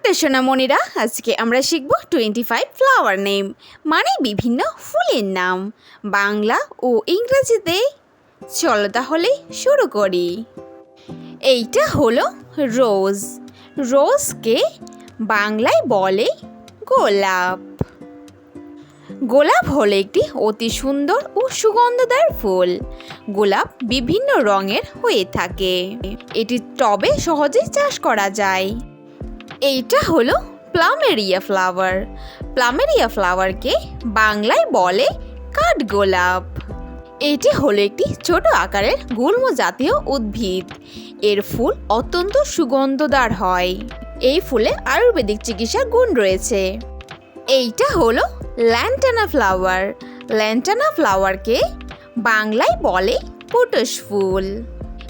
ছোট্ট সোনামণিরা, আজকে আমরা শিখব 25 ফ্লাওয়ার নেম, মানে বিভিন্ন ফুলের নাম, বাংলা ও ইংরেজিতে। চলো তাহলে শুরু করি। এইটা হলো রোজ। রোজকে বাংলায় বলে গোলাপ। গোলাপ হলো একটি অতি সুন্দর ও সুগন্ধদার ফুল। গোলাপ বিভিন্ন রঙের হয়ে থাকে। এটি টবে সহজেই চাষ করা যায়। এইটা হলো প্লামেরিয়া ফ্লাওয়ার। প্লামেরিয়া ফ্লাওয়ারকে বাংলায় বলে কাঠগোলাপ। এটি হলো একটি ছোট আকারের গুল্ম জাতীয় উদ্ভিদ। এর ফুল অত্যন্ত সুগন্ধদার হয়। এই ফুলে আয়ুর্বেদিক চিকিৎসার গুণ রয়েছে। এইটা হলো ল্যান্টানা ফ্লাওয়ার। ল্যান্টানা ফ্লাওয়ারকে বাংলায় বলে পটস ফুল।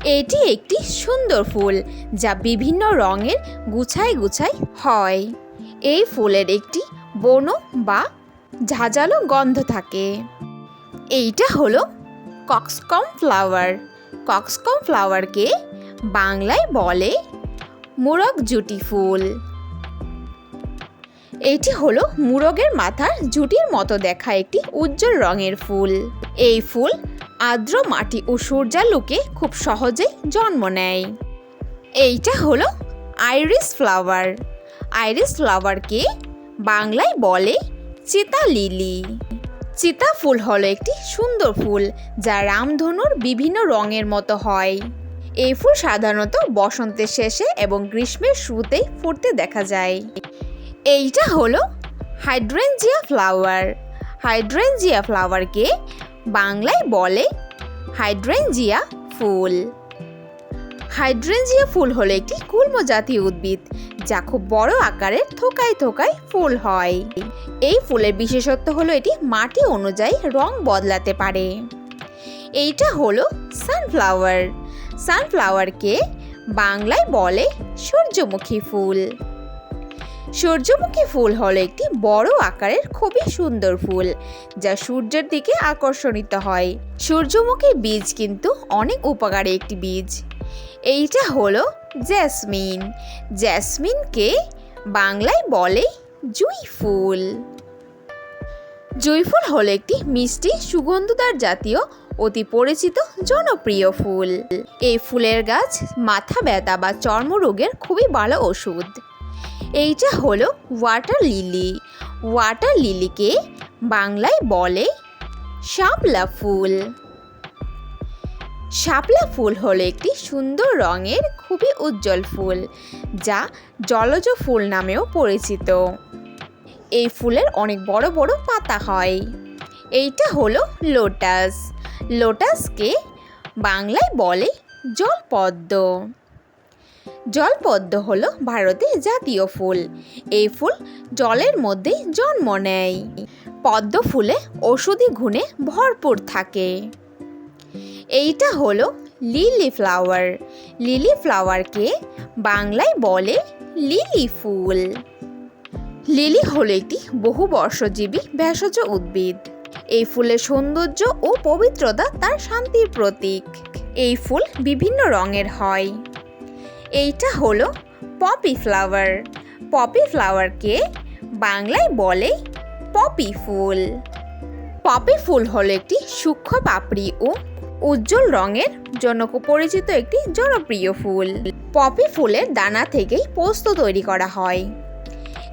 এটি একটি সুন্দর ফুল যা বিভিন্ন রঙের গুছায় গুছায় হয়। এই ফুলের একটি বন বা ঝাঁঝালো গন্ধ থাকে। এইটা হলো কক্সকম ফ্লাওয়ার। কক্সকম ফ্লাওয়ারকে বাংলায় বলে মোরগ জুটি ফুল। এটি হলো মোরগের মাথার জুটির মতো দেখা একটি উজ্জ্বল রঙের ফুল। এই ফুল আর্দ্র মাটি ও সূর্যালোকে খুব সহজেই জন্ম নেয়। এইটা হলো আইরিস ফ্লাওয়ার। আইরিস ফ্লাওয়ারকে বাংলায় বলে চিতা লিলি। চিতা ফুল হলো একটি সুন্দর ফুল যা রামধনুর বিভিন্ন রঙের মতো হয়। এই ফুল সাধারণত বসন্তের শেষে এবং গ্রীষ্মের শুরুতেই ফুটতে দেখা যায়। এইটা হলো হাইড্রেঞ্জিয়া ফ্লাওয়ার। হাইড্রেঞ্জিয়া ফ্লাওয়ারকে বাংলায় বলে হাইড্রেঞ্জিয়া ফুল। হাইড্রেঞ্জিয়া ফুল হলো একটি গুল্ম জাতীয় উদ্ভিদ যা খুব বড় আকারের থোকায় থোকায় ফুল হয়। এই ফুলের বিশেষত্ব হলো এটি মাটি অনুযায়ী রং বদলাতে পারে। এইটা হলো সানফ্লাওয়ার। সানফ্লাওয়ারকে বাংলায় বলে সূর্যমুখী ফুল। সূর্যমুখী ফুল হলো একটি বড় আকারের খুবই সুন্দর ফুল যা সূর্যের দিকে আকর্ষিত হয়। সূর্যমুখীর বীজ কিন্তু অনেক উপকারী একটি বীজ। এইটা হলো জেসমিন। জেসমিনকে বাংলায় বলে জুঁই ফুল। জুঁই ফুল হলো একটি মিষ্টি সুগন্ধদার জাতীয় অতি পরিচিত জনপ্রিয় ফুল। এই ফুলের গাছ মাথা ব্যথা বা চর্মরোগের খুবই ভালো ওষুধ। এইটা হলো ওয়াটার লিলি। ওয়াটার লিলিকে বাংলায় বলে শাপলা ফুল। শাপলা ফুল হলো একটি সুন্দর রঙের খুবই উজ্জ্বল ফুল যা জলজ ফুল নামেও পরিচিত। এই ফুলের অনেক বড় বড় পাতা হয়। এইটা হলো লোটাস। লোটাসকে বাংলায় বলে জলপদ্ম। জলপদ্ম হলো ভারতের জাতীয় ফুল। এই ফুল জলের মধ্যে জন্ম নেয়। পদ্ম ফুলে ঔষধি গুণে ভরপুর থাকে। এইটা হলো লিলি ফ্লাওয়ার। লিলি ফ্লাওয়ারকে বাংলায় বলে লিলি ফুল। লিলি হলো একটি বহুবর্ষজীবী ভেষজ উদ্ভিদ। এই ফুলের সৌন্দর্য ও পবিত্রতা তার শান্তির প্রতীক। এই ফুল বিভিন্ন রঙের হয়। এইটা হলো পপি ফ্লাওয়ার। পপি ফ্লাওয়ারকে বাংলায় বলে পপি ফুল। পপি ফুল হলো একটি সূক্ষ্ম পাপড়ি ও উজ্জ্বল রঙের জন্য পরিচিত একটি জনপ্রিয় ফুল। পপি ফুলের দানা থেকেই পোস্ত তৈরি করা হয়।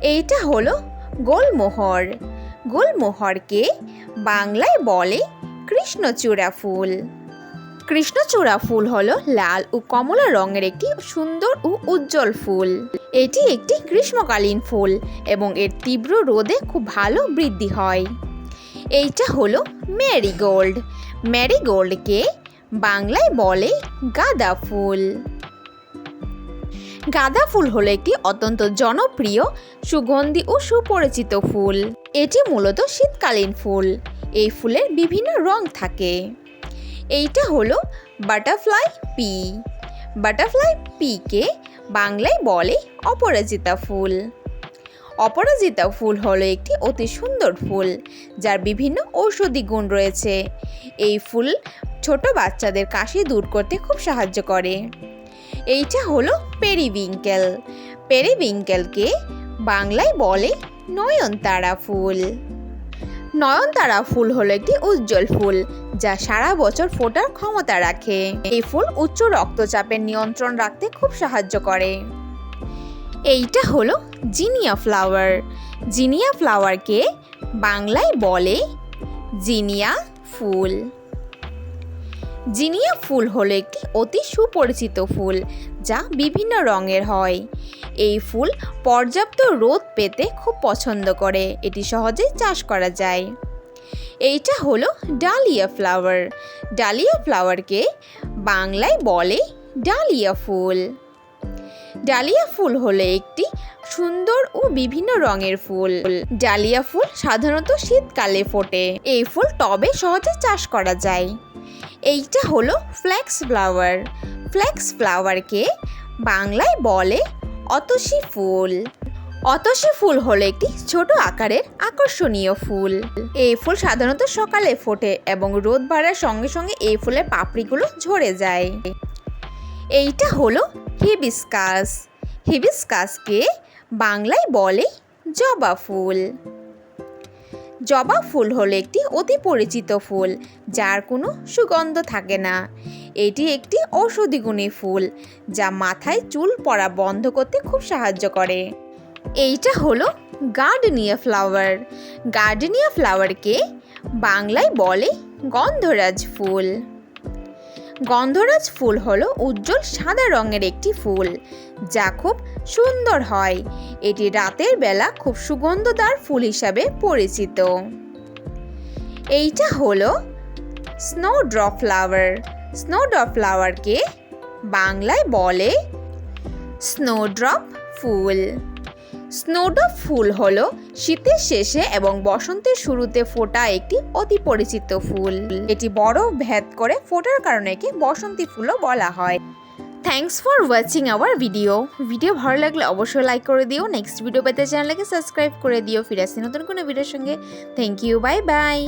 এইটা হলো গোলমোহর। গোলমোহরকে বাংলায় বলে কৃষ্ণচূড়া ফুল। কৃষ্ণচূড়া ফুল হলো লাল ও কমলা রঙের একটি সুন্দর ও উজ্জ্বল ফুল। এটি একটি গ্রীষ্মকালীন ফুল এবং এর তীব্র রোদে খুব ভালো বৃদ্ধি হয়। এইটা হলো ম্যারিগোল্ড। ম্যারিগোল্ডকে বাংলায় বলে গাঁদা ফুল। গাঁদা ফুল হলো একটি অত্যন্ত জনপ্রিয় সুগন্ধি ও সুপরিচিত ফুল। এটি মূলত শীতকালীন ফুল। এই ফুলের বিভিন্ন রং থাকে। এইটা হলো বাটারফ্লাই পি। বাটারফ্লাই পিকে বাংলায় বলে অপরাজিতা ফুল। অপরাজিতা ফুল হলো একটি অতি সুন্দর ফুল যার বিভিন্ন ঔষধি গুণ রয়েছে। এই ফুল ছোট বাচ্চাদের কাশি দূর করতে খুব সাহায্য করে। এইটা হলো পেরিউইঙ্কেল। পেরিউইঙ্কেলকে বাংলায় বলে নয়নতারা ফুল। নয়নতারা ফুল হলো একটি উজ্জ্বল ফুল যা সারা বছর ফোটার ক্ষমতা রাখে। এই ফুল উচ্চ রক্তচাপের নিয়ন্ত্রণ রাখতে খুব সাহায্য করে। এইটা হলো জিনিয়া ফ্লাওয়ার। জিনিয়া ফ্লাওয়ারকে বাংলায় বলে জিনিয়া ফুল। জিনিয়া ফুল হলো একটি অতি সুপরিচিত ফুল যা বিভিন্ন রঙের হয়। এই ফুল পর্যাপ্ত রোদ পেতে খুব পছন্দ করে, এটি সহজে চাষ করা যায়। এইটা হলো ডালিয়া ফ্লাওয়ার। ডালিয়া ফ্লাওয়ারকে বাংলায় বলে ডালিয়া ফুল। ডালিয়া ফুল হলো একটি সুন্দর ও বিভিন্ন রঙের ফুল। ডালিয়া ফুল সাধারণত শীতকালে ফোটে। এই ফুল টবে সহজে চাষ করা যায়। এইটা হলো ফ্ল্যাক্স ফ্লাওয়ার। ফ্ল্যাক্স ফ্লাওয়ারকে বাংলায় বলে অতসী ফুল। অতসী ফুল হলো একটি ছোট আকারের আকর্ষণীয় ফুল। এই ফুল সাধারণত সকালে ফোটে এবং রোদ বাড়ার সঙ্গে সঙ্গে এই ফুলের পাপড়িগুলো ঝরে যায়। এইটা হলো হিবিস্কাস। হিবিস্কাসকে বাংলায় বলে জবা ফুল। জবা ফুল হলো একটি অতি পরিচিত ফুল যার কোনো সুগন্ধ থাকে না। এটি একটি ঔষধি গুণী ফুল যা মাথায় চুল পড়া বন্ধ করতে খুব সাহায্য করে। এইটা হলো গার্ডেনিয়া ফ্লাওয়ার। গার্ডেনিয়া ফ্লাওয়ারকে বাংলায় বলে গন্ধরাজ ফুল। গন্ধরাজ ফুল হলো উজ্জ্বল সাদা রঙের একটি ফুল যা খুব সুন্দর হয়। এটি রাতের বেলা খুব সুগন্ধদার ফুল হিসাবে পরিচিত। এইটা হলো স্নোড্রপ ফ্লাওয়ার। স্নোড্রপ ফ্লাওয়ারকে বাংলায় বলে স্নোড্রপ ফুল। স্নোড্রপ ফুল হলো শীতের শেষে এবং বসন্তের শুরুতে ফোটা একটি অতি পরিচিত ফুল। এটি বরফ ভেদ করে ফোটার কারণে একে বসন্তী ফুলও বলা হয়। Thanks for watching hour video ভালো লাগলে অবশ্যই লাইক করে দিও। নেক্সট ভিডিও পেতে চ্যানেলকে সাবস্ক্রাইব করে দিও। ফিরে আসছি নতুন কোনো ভিডিওর সঙ্গে। Thank you, bye by.